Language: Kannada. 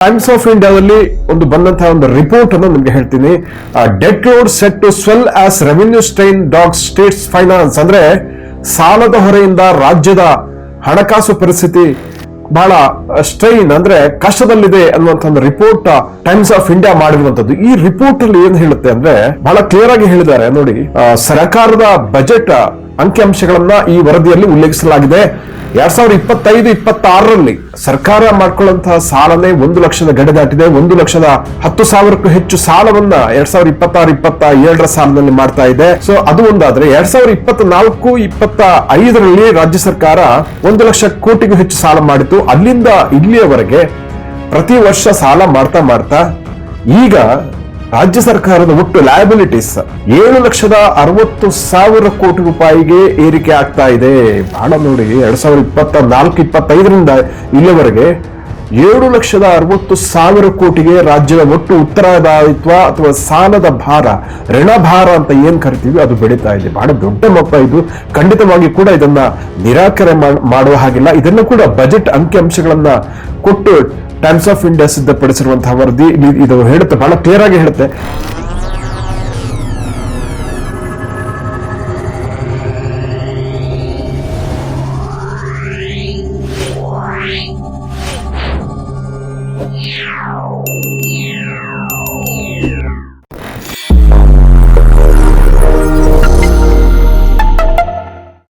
ಟೈಮ್ಸ್ ಆಫ್ ಇಂಡಿಯಾದಲ್ಲಿ ಬಂದಂತಹ ಒಂದು ರಿಪೋರ್ಟ್ ಅನ್ನು ನಿಮ್ಗೆ ಹೇಳ್ತೀನಿ. Debt load set to swell as revenue strain dogs states finance. ಅಂದ್ರೆ ಸಾಲದ ಹೊರೆಯಿಂದ ರಾಜ್ಯದ ಹಣಕಾಸು ಪರಿಸ್ಥಿತಿ ಬಹಳ ಸ್ಟ್ರೈನ್ ಅಂದ್ರೆ ಕಷ್ಟದಲ್ಲಿದೆ ಅನ್ನುವಂತ ಒಂದು ರಿಪೋರ್ಟ್ ಟೈಮ್ಸ್ ಆಫ್ ಇಂಡಿಯಾ ಮಾಡಿರುವಂತದ್ದು. ಈ ರಿಪೋರ್ಟ್ ಅಲ್ಲಿ ಏನ್ ಹೇಳುತ್ತೆ ಅಂದ್ರೆ ಬಹಳ ಕ್ಲಿಯರ್ ಆಗಿ ಹೇಳಿದ್ದಾರೆ ನೋಡಿ. ಸರ್ಕಾರದ ಬಜೆಟ್ ಅಂಕಿಅಂಶಗಳನ್ನ ಈ ವರದಿಯಲ್ಲಿ ಉಲ್ಲೇಖಿಸಲಾಗಿದೆ. 2025-26ರಲ್ಲಿ ಸರ್ಕಾರ ಮಾಡ್ಕೊಳ್ಳುವಂತಹ ಸಾಲನೇ 1 ಲಕ್ಷದ ಗಡಿ ದಾಟಿದೆ. 1,10,000ಕ್ಕೂ ಹೆಚ್ಚು ಸಾಲವನ್ನ 2026-27ರ ಸಾಲದಲ್ಲಿ ಮಾಡ್ತಾ ಇದೆ. ಸೊ ಅದು ಒಂದಾದ್ರೆ 2024-25ರಲ್ಲಿ ರಾಜ್ಯ ಸರ್ಕಾರ 1 ಲಕ್ಷ ಕೋಟಿಗೂ ಹೆಚ್ಚು ಸಾಲ ಮಾಡಿತು. ಅಲ್ಲಿಂದ ಇಲ್ಲಿಯವರೆಗೆ ಪ್ರತಿ ವರ್ಷ ಸಾಲ ಮಾಡ್ತಾ ಈಗ ರಾಜ್ಯ ಸರ್ಕಾರದ ಒಟ್ಟು ಲಯಬಿಲಿಟೀಸ್ 7,60,000 ಕೋಟಿ ರೂಪಾಯಿಗೆ ಏರಿಕೆ ಆಗ್ತಾ ಇದೆ. ಬಹಳ ನೋಡಿ, 2024-25ರಿಂದ ಇಲ್ಲಿವರೆಗೆ 7,60,000 ಕೋಟಿಗೆ ರಾಜ್ಯದ ಒಟ್ಟು ಉತ್ತರದಾಯಿತ್ವ ಅಥವಾ ಸಾಲದ ಭಾರ, ಋಣಭಾರ ಅಂತ ಏನ್ ಕರಿತೀವಿ ಅದು ಬೆಳೀತಾ ಇದೆ. ಬಹಳ ದೊಡ್ಡ ಮೊತ್ತ ಇದು. ಖಂಡಿತವಾಗಿ ಕೂಡ ಇದನ್ನ ನಿರಾಕರಣೆ ಮಾಡುವ ಹಾಗಿಲ್ಲ. ಇದನ್ನು ಕೂಡ ಬಜೆಟ್ ಅಂಕಿಅಂಶಗಳನ್ನ ಕೊಟ್ಟು ಟೈಮ್ಸ್ ಆಫ್ ಇಂಡಿಯಾ ಸಿದ್ಧಪಡಿಸಿರುವಂತಹ ವರದಿ ಇದು ಹೇಳುತ್ತೆ, ಬಹಳ ಕ್ಲಿಯರ್ ಆಗಿ ಹೇಳುತ್ತೆ.